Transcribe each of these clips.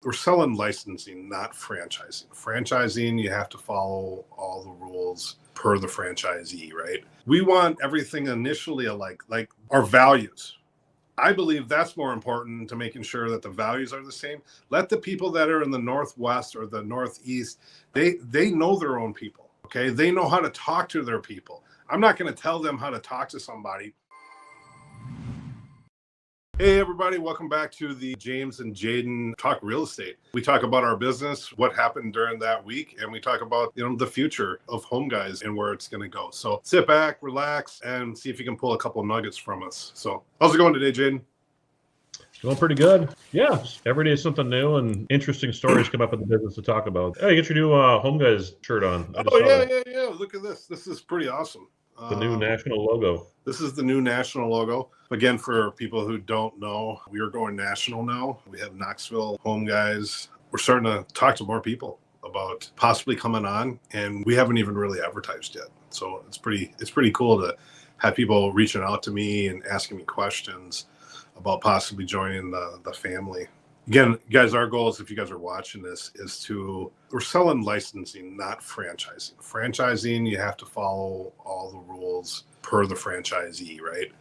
We're selling licensing, not franchising. Franchising, you have to follow all the rules per the franchisee, right? We want everything initially alike, like our values. I believe that's more important to making sure that the values are the same. Let the people that are in the Northwest or the Northeast, they know their own people, okay? They know how to talk to their people. I'm not going to tell them how to talk to somebody. Hey everybody, welcome back to the James and Jaden Talk Real Estate. We talk about our business, what happened during that week, and we talk about, the future of Home Guys and where it's going to go. So sit back, relax, and see if you can pull a couple of nuggets from us. So how's it going today, Jaden? Going pretty good. Yeah, every day is something new and interesting stories come up in the business to talk about. Hey, get your new Home Guys shirt on. Oh, yeah. Look at this. This is pretty awesome. The new national logo. This is the new national logo. Again, for people who don't know, we are going national now. We have Knoxville Home Guys. We're starting to talk to more people about possibly coming on, and we haven't even really advertised yet. So it's pretty cool to have people reaching out to me and asking me questions about possibly joining the family. Again, guys, our goal is, if you guys are watching this, we're selling licensing, not franchising. Franchising, you have to follow all the rules per the franchisee, right?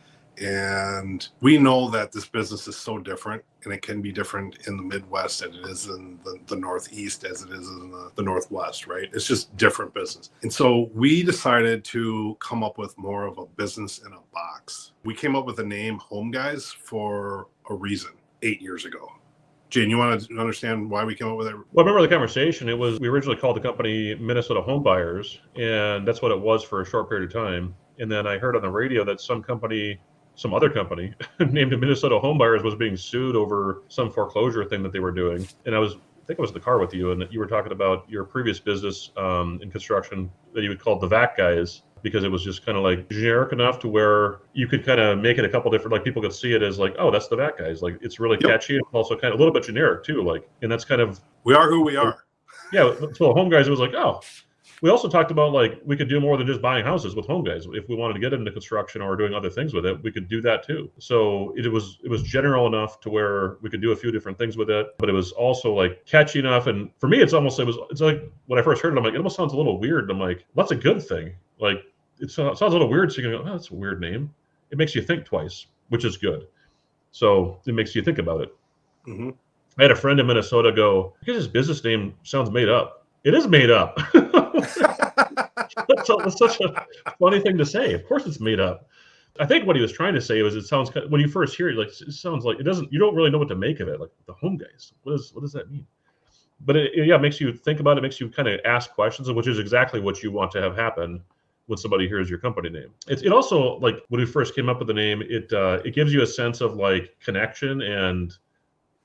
And we know that this business is so different, and it can be different in the Midwest as it is in the Northeast, as it is in the Northwest, right? It's just different business. And so we decided to come up with more of a business in a box. We came up with the name Home Guys for a reason 8 years ago. Jane, you want to understand why we came up with it? Well, I remember the conversation. We originally called the company Minnesota Home Buyers, and that's what it was for a short period of time. And then I heard on the radio that some other company named Minnesota Home Buyers was being sued over some foreclosure thing that they were doing. And I think I was in the car with you, and you were talking about your previous business in construction that you would call the VAC guys, because it was just kind of like generic enough to where you could kind of make it a couple different, like people could see it as like, oh, that's the VAC guys. Like it's really catchy. And also kind of a little bit generic too. Like, and that's kind of, we are who we are. Yeah. So Home Guys, it was like, oh, we also talked about like, we could do more than just buying houses with Home Guys. If we wanted to get into construction or doing other things with it, we could do that too. So it was general enough to where we could do a few different things with it, but it was also like catchy enough. And for me, it's like when I first heard it, I'm like, it almost sounds a little weird. And I'm like, well, that's a good thing. Like, it sounds a little weird. So you can go, oh, that's a weird name. It makes you think twice, which is good. So it makes you think about it. Mm-hmm. I had a friend in Minnesota go, because his business name sounds made up. It is made up. That's such a funny thing to say. Of course it's made up. I think what he was trying to say was, it sounds kind of, when you first hear it, like it sounds like you don't really know what to make of it. Like the Home Guys, what does that mean? But it makes you think about it, makes you kind of ask questions, which is exactly what you want to have happen when somebody hears your company name. It also, like when we first came up with the name, it gives you a sense of like connection and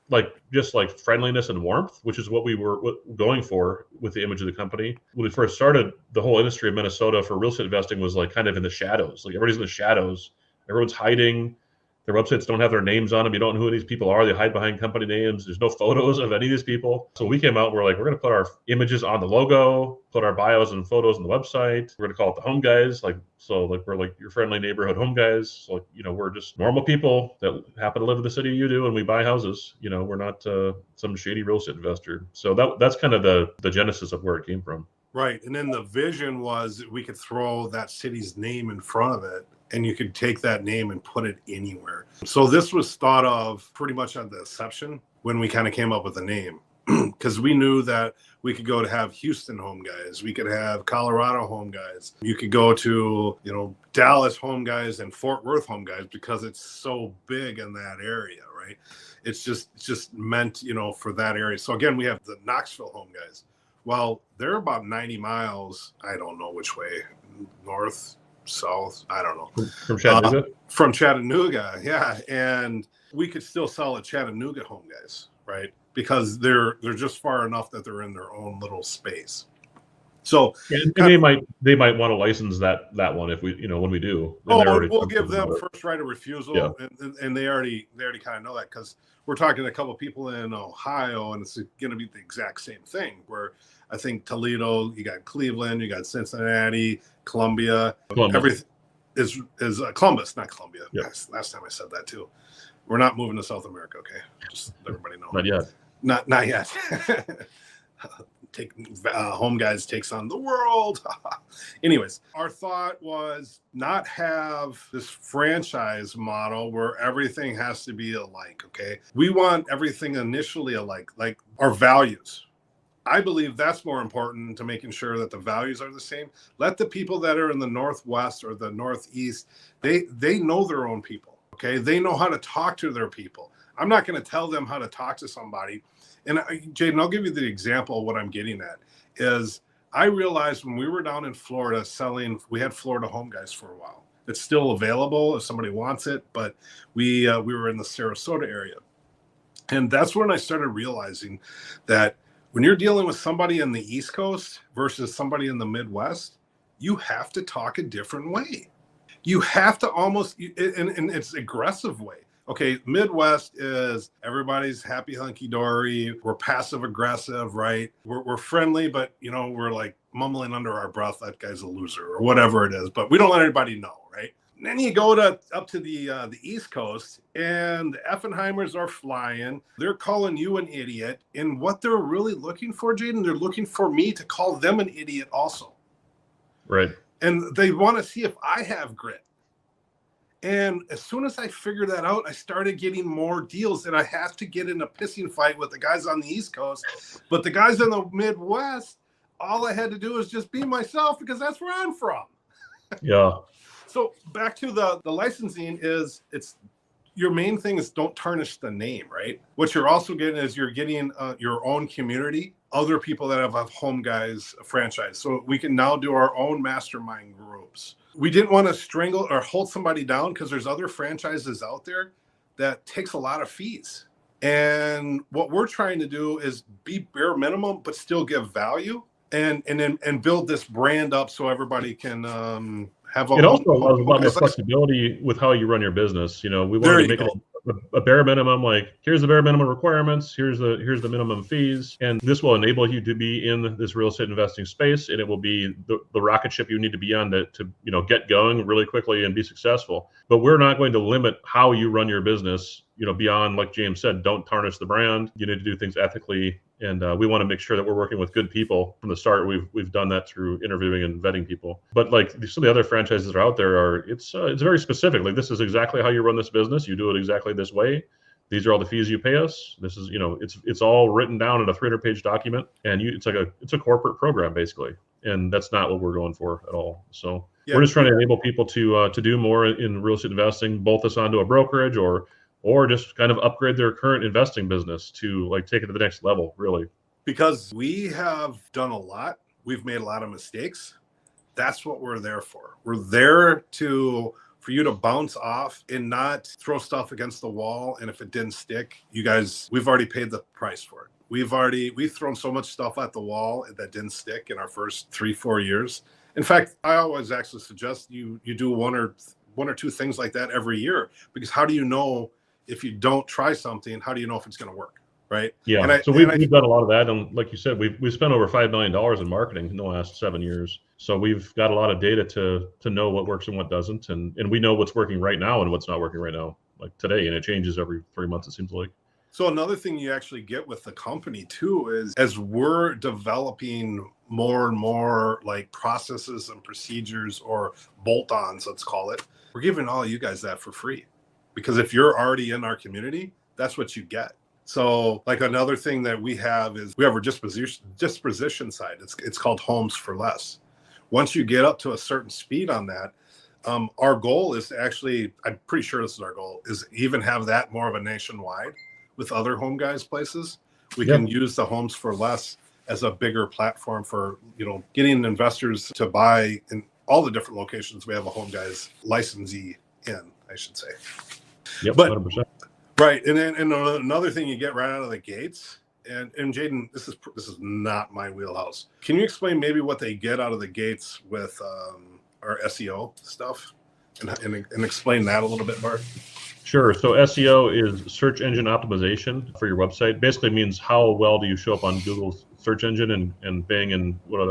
like just like friendliness and warmth, which is what we were going for with the image of the company. When we first started, the whole industry of Minnesota for real estate investing was like kind of in the shadows. Like everybody's in the shadows. Everyone's hiding. Their websites don't have their names on them. You don't know who these people are. They hide behind company names. There's no photos of any of these people. So we came out, we're like, we're going to put our images on the logo, put our bios and photos on the website. We're going to call it the Home Guys. We're like your friendly neighborhood home guys. So we're just normal people that happen to live in the city you do, and we buy houses. We're not some shady real estate investor. So that's kind of the genesis of where it came from. Right. And then the vision was we could throw that city's name in front of it, and you could take that name and put it anywhere. So this was thought of pretty much on the inception when we kind of came up with the name, because we knew that we could go to have Houston Home Guys. We could have Colorado Home Guys. You could go to, Dallas Home Guys and Fort Worth Home Guys, because it's so big in that area, right? It's just meant, for that area. So again, we have the Knoxville Home Guys. Well, they're about 90 miles. I don't know which way, north, south, I don't know. From Chattanooga? From Chattanooga, yeah. And we could still sell a Chattanooga Home Guys, right? Because they're just far enough that they're in their own little space. So and they might want to license that one if we, when we do. We'll give them first right of refusal, and they already kind of know that, because we're talking to a couple of people in Ohio, and it's going to be the exact same thing. Where I think Toledo, you got Cleveland, you got Cincinnati, Columbia. Everything is Columbus, not Columbia. Yeah. Last time I said that too. We're not moving to South America, okay? Just let everybody know. Not yet. Not yet. Home Guys takes on the world. Anyways, our thought was not have this franchise model where everything has to be alike. Okay, we want everything initially alike, like our values. I believe that's more important to making sure that the values are the same. Let the people that are in the Northwest or the Northeast, they know their own people. Okay, they know how to talk to their people. I'm not going to tell them how to talk to somebody. And Jaden, I'll give you the example of what I'm getting at is I realized when we were down in Florida selling, we had Florida Home Guys for a while. It's still available if somebody wants it, but we were in the Sarasota area. And that's when I started realizing that when you're dealing with somebody in the East Coast versus somebody in the Midwest, you have to talk a different way. You have to almost, and it's aggressive way. Okay, Midwest is everybody's happy hunky-dory. We're passive aggressive, right? We're friendly, but we're like mumbling under our breath, that guy's a loser or whatever it is. But we don't let anybody know, right? And then you go up to the East Coast, and the Effenheimers are flying. They're calling you an idiot, and what they're really looking for, Jaden, they're looking for me to call them an idiot also. Right. And they want to see if I have grit. And as soon as I figured that out, I started getting more deals, and I have to get in a pissing fight with the guys on the East Coast. But the guys in the Midwest, all I had to do is just be myself because that's where I'm from. Yeah. So back to the licensing is your main thing is don't tarnish the name, right? What you're also getting is you're getting your own community, other people that have a Home Guys franchise. So we can now do our own mastermind groups. We didn't want to strangle or hold somebody down because there's other franchises out there that takes a lot of fees. And what we're trying to do is be bare minimum, but still give value and build this brand up so everybody can have It also allows a lot more flexibility with how you run your business. We want to make it a bare minimum, like here's the bare minimum requirements, here's the minimum fees, and this will enable you to be in this real estate investing space, and it will be the rocket ship you need to be on to get going really quickly and be successful. But we're not going to limit how you run your business, beyond, like James said, don't tarnish the brand. You need to do things ethically. And we want to make sure that we're working with good people from the start. We've done that through interviewing and vetting people. But like some of the other franchises that are out there it's very specific. Like, this is exactly how you run this business. You do it exactly this way. These are all the fees you pay us. This is it's all written down in a 300-page document, and it's a corporate program basically. And that's not what we're going for at all. So we're just trying to enable people to do more in real estate investing, bolt us onto a brokerage or just kind of upgrade their current investing business to take it to the next level, really. Because we have done a lot. We've made a lot of mistakes. That's what we're there for. We're there for you to bounce off and not throw stuff against the wall. And if it didn't stick, you guys, we've already paid the price for it. We've thrown so much stuff at the wall that didn't stick in our first 3-4 years. In fact, I always actually suggest you do one or two things like that every year, because how do you know if you don't try something, how do you know if it's going to work, right? Yeah. So we've done a lot of that, and like you said, we've spent over $5 million in marketing in the last 7 years. So we've got a lot of data to know what works and what doesn't, and we know what's working right now and what's not working right now, like today, and it changes every 3 months, it seems like. So another thing you actually get with the company too is as we're developing more and more like processes and procedures or bolt-ons, let's call it, we're giving all you guys that for free. Because if you're already in our community, that's what you get. So like another thing that we have is we have our disposition side. It's called Homes for Less. Once you get up to a certain speed on that, our goal is to actually, I'm pretty sure this is our goal, is even have that more of a nationwide with other Home Guys places. We can use the Homes for Less as a bigger platform for, getting investors to buy in all the different locations. We have a Home Guys licensee in, I should say. Yep, but 100%. Right, and then another thing you get right out of the gates, and Jaden, this is not my wheelhouse. Can you explain maybe what they get out of the gates with our SEO stuff, and explain that a little bit, Bart? Sure. So SEO is search engine optimization for your website. Basically means how well do you show up on Google's search engine and Bing and what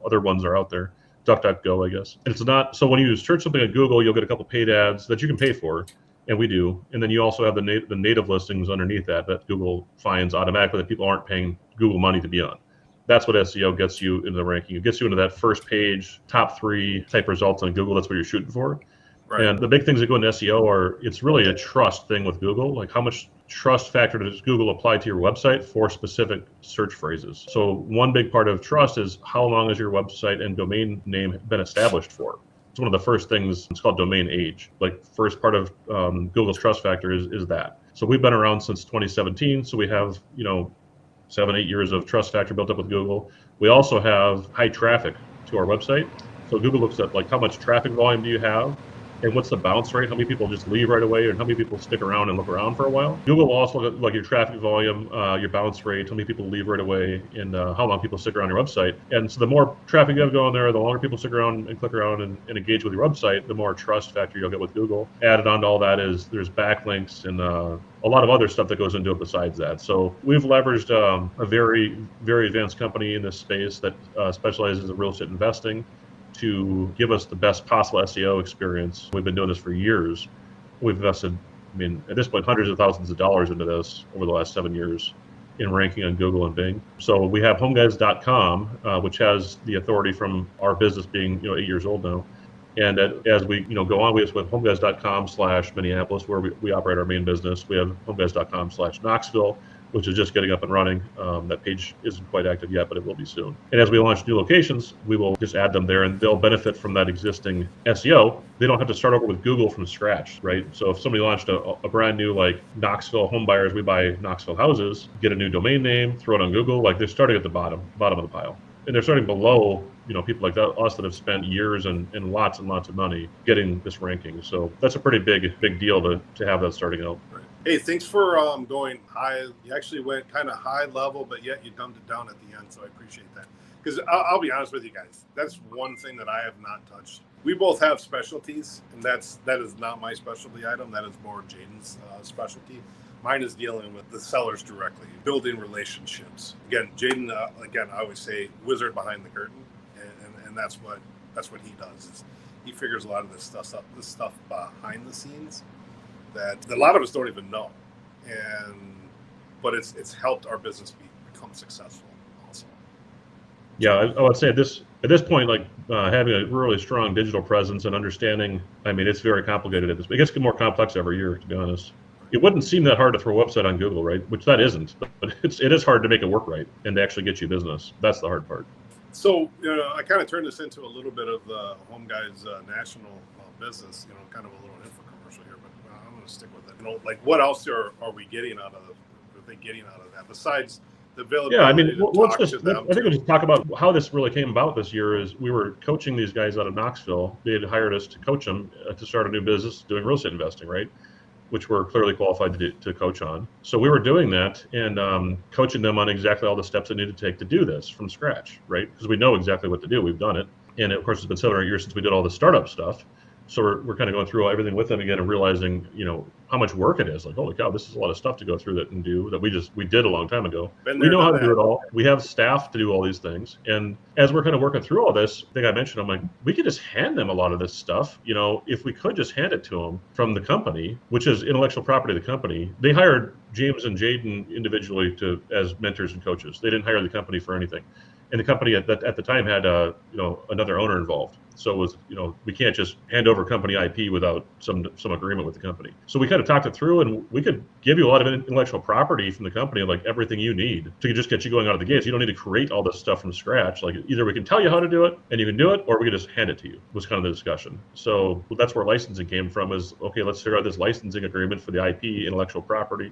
other ones are out there. DuckDuckGo, I guess. And it's not, so when you search something at Google, you'll get a couple paid ads that you can pay for. and we do. And then you also have the native listings underneath that Google finds automatically that people aren't paying Google money to be on. That's what SEO gets you into the ranking. It gets you into that first page, top 3 type results on Google. That's what you're shooting for. Right. And the big things that go into SEO are, it's really a trust thing with Google. Like, how much trust factor does Google apply to your website for specific search phrases? So one big part of trust is how long has your website and domain name been established for? It's one of the first things. It's called domain age. Like, first part of Google's trust factor is that. So we've been around since 2017. So we have, 7-8 years of trust factor built up with Google. We also have high traffic to our website. So Google looks at, like, how much traffic volume do you have, and what's the bounce rate? How many people just leave right away, and how many people stick around and look around for a while? Google will also look at, like, your traffic volume, your bounce rate, how many people leave right away, and how long people stick around your website. And so the more traffic you have going there, the longer people stick around and click around and engage with your website, the more trust factor you'll get with Google. Added on to all that is there's backlinks and a lot of other stuff that goes into it besides that. So we've leveraged a very, very advanced company in this space that specializes in real estate investing to give us the best possible SEO experience. We've been doing this for years. We've invested, at this point, hundreds of thousands of dollars into this over the last 7 years in ranking on Google and Bing. So we have homeguys.com, which has the authority from our business being 8 years old now. And as we go on, we have homeguys.com/Minneapolis, where we operate our main business. We have homeguys.com/Knoxville, which is just getting up and running. That page isn't quite active yet, but it will be soon. And as we launch new locations, we will just add them there, and they'll benefit from that existing SEO. They don't have to start over with Google from scratch, right? So if somebody launched a brand new, like, Knoxville home buyers, we buy Knoxville houses, get a new domain name, throw it on Google, like, they're starting at the bottom of the pile. And they're starting below, people like us that have spent years and lots of money getting this ranking. So that's a pretty big deal to have that starting out. Right. Hey, thanks for going high. You actually went kind of high level, but yet you dumbed it down at the end. So I appreciate that. Because I'll be honest with you guys, that's one thing that I have not touched. We both have specialties, and that is not my specialty item. That is more Jaden's specialty. Mine is dealing with the sellers directly, building relationships. Again, Jaden, I always say, wizard behind the curtain, and that's what he does. Is he figures a lot of this stuff behind the scenes that a lot of us don't even know, but it's helped our business become successful also. Yeah, I would say at this point, like, having a really strong digital presence and understanding, it's very complicated at this. It gets more complex every year, to be honest. It wouldn't seem that hard to throw a website on Google, right? Which that isn't, but it is hard to make it work right and to actually get you business. That's the hard part. So, I kind of turned this into a little bit of the Home Guys national business, kind of a little infomercial here, but I'm going to stick with it. Like, what else are we getting out of that besides the availability? Yeah, I think we'll just talk about how this really came about this year. Is we were coaching these guys out of Knoxville. They had hired us to coach them to start a new business doing real estate investing, right? Which we're clearly qualified to coach on. So we were doing that and coaching them on exactly all the steps they need to take to do this from scratch, right? Because we know exactly what to do. We've done it. And of course, it's been 7 or 8 years since we did all the startup stuff. So we're kind of going through everything with them again and realizing, how much work it is. Like, holy cow, this is a lot of stuff to go through and do that we did a long time ago. We know how to do it all. We have staff to do all these things. And as we're kind of working through all this, I think I mentioned, I'm like, we could just hand them a lot of this stuff. If we could just hand it to them from the company, which is intellectual property of the company. They hired James and Jaden individually as mentors and coaches. They didn't hire the company for anything. And the company at the time had another owner involved. So it was, we can't just hand over company IP without some agreement with the company. So we kind of talked it through, and we could give you a lot of intellectual property from the company, like everything you need to just get you going out of the gates. You don't need to create all this stuff from scratch. Like, either we can tell you how to do it and you can do it, or we can just hand it to you, was kind of the discussion. So that's where licensing came from, is, okay, let's figure out this licensing agreement for the IP, intellectual property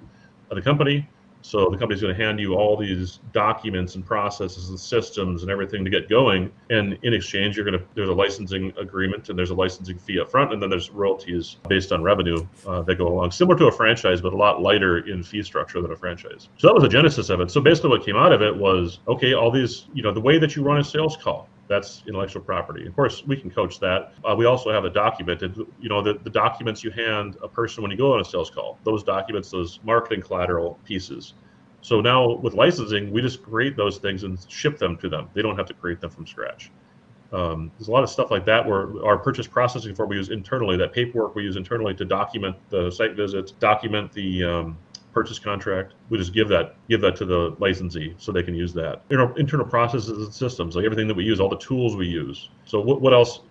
of the company. So the company's going to hand you all these documents and processes and systems and everything to get going. And in exchange, there's a licensing agreement and there's a licensing fee up front. And then there's royalties based on revenue that go along, similar to a franchise, but a lot lighter in fee structure than a franchise. So that was the genesis of it. So basically what came out of it was, okay, all these, the way that you run a sales call, that's intellectual property. Of course, we can coach that. We also have it documented. The documents you hand a person when you go on a sales call, those documents, those marketing collateral pieces. So now with licensing, we just create those things and ship them to them. They don't have to create them from scratch. There's a lot of stuff like that where our purchase processing form we use internally, that paperwork we use internally to document the site visits, document the purchase contract. We just give that to the licensee so they can use that. Internal processes and systems, like everything that we use, all the tools we use. So what else?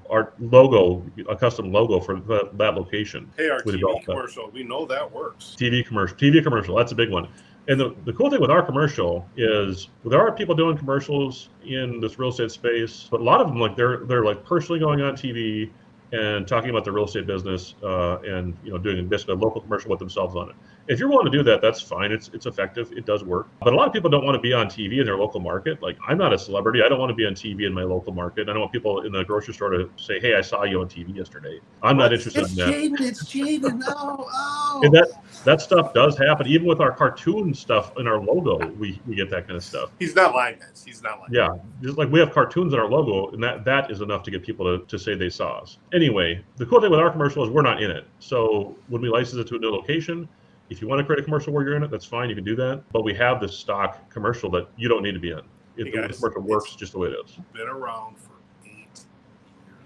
Our logo, a custom logo for that location. Hey, our We TV developed that. commercial, we know that works. TV commercial, that's a big one. And the cool thing with our commercial is there are people doing commercials in this real estate space, but a lot of them they're like personally going on TV and talking about the real estate business and doing basically a local commercial with themselves on it. If you're willing to do that, that's fine. It's effective. It does work. But a lot of people don't want to be on TV in their local market. Like, I'm not a celebrity. I don't want to be on TV in my local market. I don't want people in the grocery store to say, "Hey, I saw you on TV yesterday." I'm not interested in that. It's Jaden. No. Oh. And that stuff does happen. Even with our cartoon stuff in our logo, we get that kind of stuff. He's not lying, guys. He's not lying. Yeah, just like we have cartoons in our logo, and that is enough to get people to say they saw us. Anyway, the cool thing with our commercial is we're not in it. So when we license it to a new location, if you want to create a commercial where you're in it, that's fine. You can do that. But we have this stock commercial that you don't need to be in. The commercial works just the way it is. Been around for 8 years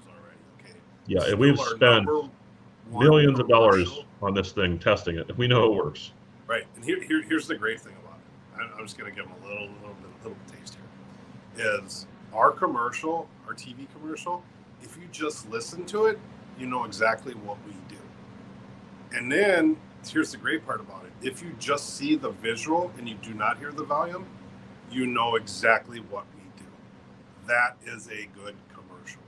already. Okay. Yeah, and we've spent millions of dollars on this thing testing it. We know it works. Right. And here's the great thing about it. I'm just going to give them a little taste here. Is our commercial, our TV commercial, if you just listen to it, you know exactly what we do. And then here's the great part about it. If you just see the visual and you do not hear the volume, you know exactly what we do. That is a good commercial.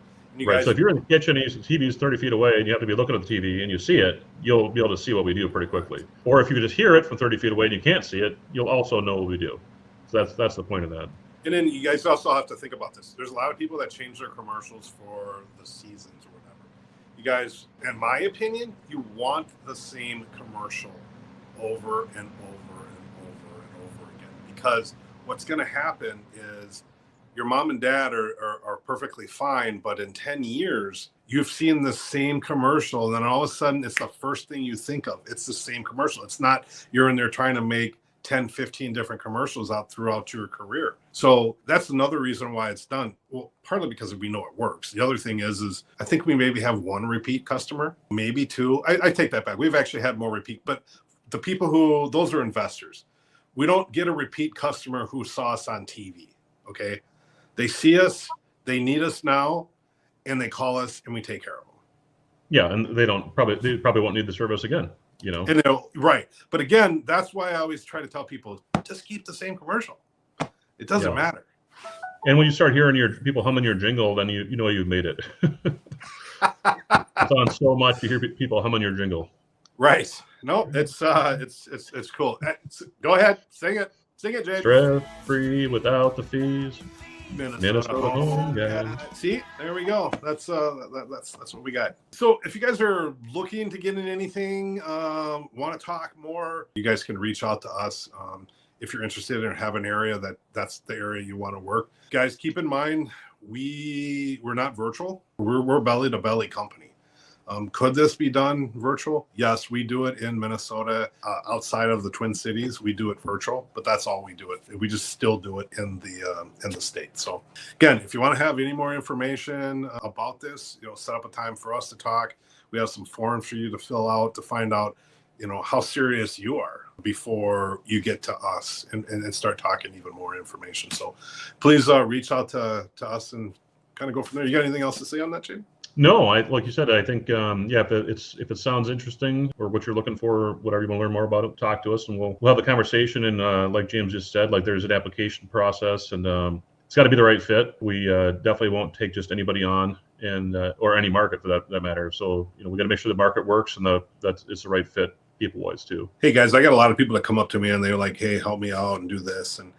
Right. So if you're in the kitchen and the TV is 30 feet away and you have to be looking at the TV and you see it, you'll be able to see what we do pretty quickly. Or if you just hear it from 30 feet away and you can't see it, you'll also know what we do. So that's the point of that. And then you guys also have to think about this. There's a lot of people that change their commercials for the seasons or whatever. You guys, in my opinion, you want the same commercial over and over and over and over again. Because what's going to happen is your mom and dad are perfectly fine, but in 10 years, you've seen the same commercial, and then all of a sudden, it's the first thing you think of. It's the same commercial. It's not you're in there trying to make 10, 15 different commercials out throughout your career. So that's another reason why it's done. Well, partly because we know it works. The other thing is I think we maybe have one repeat customer, maybe two. I take that back. We've actually had more repeat, but the people those are investors. We don't get a repeat customer who saw us on TV, okay? They see us, they need us now, and they call us and we take care of them. Yeah, and they probably won't need the service again. And right. But again, that's why I always try to tell people, just keep the same commercial. It doesn't matter. And when you start hearing people humming your jingle, then you know you've made it. It's on so much you hear people humming your jingle. Right. No, it's cool. Go ahead, sing it, Jay. Stress free without the fees. Minnesota home guys. See, there we go. That's what we got. So if you guys are looking to get in anything, want to talk more, you guys can reach out to us. If you're interested or have an area that's the area you want to work. Guys, keep in mind, we're not virtual. We're belly to belly company. Could this be done virtual? Yes, we do it in Minnesota. Outside of the Twin Cities, we do it virtual, but that's all we do it. We just still do it in the state. So again, if you want to have any more information about this, set up a time for us to talk. We have some forms for you to fill out to find out, how serious you are before you get to us and start talking even more information. So please reach out to us and kind of go from there. You got anything else to say on that, Jade? No, like you said, I think if it sounds interesting or what you're looking for, whatever you want to learn more about it, talk to us and we'll have a conversation. And like James just said, like there's an application process and it's got to be the right fit. We definitely won't take just anybody on and or any market for that matter. So we got to make sure the market works and that it's the right fit people wise too. Hey guys, I got a lot of people that come up to me and they're like, "Hey, help me out and do this," and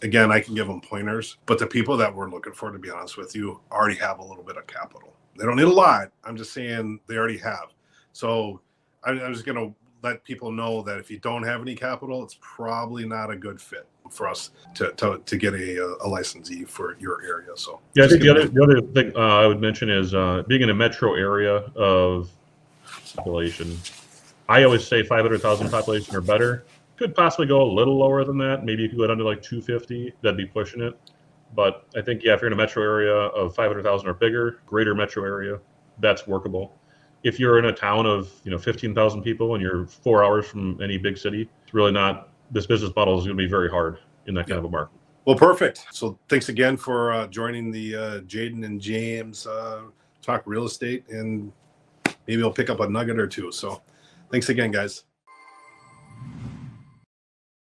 again, I can give them pointers, but the people that we're looking for, to be honest with you, already have a little bit of capital. They don't need a lot. I'm just saying they already have. So I'm just going to let people know that if you don't have any capital, it's probably not a good fit for us to get a licensee for your area. So yeah, I think the other thing I would mention is being in a metro area of population. I always say 500,000 population or better. Could possibly go a little lower than that. Maybe you could go down to like 250. That'd be pushing it. But I think, yeah, if you're in a metro area of 500,000 or bigger, greater metro area, that's workable. If you're in a town of 15,000 people and you're 4 hours from any big city, it's really not. This business model is going to be very hard in that kind of a market. Well, perfect. So thanks again for joining the Jaden and James Talk Real Estate, and maybe I'll pick up a nugget or two. So thanks again, guys.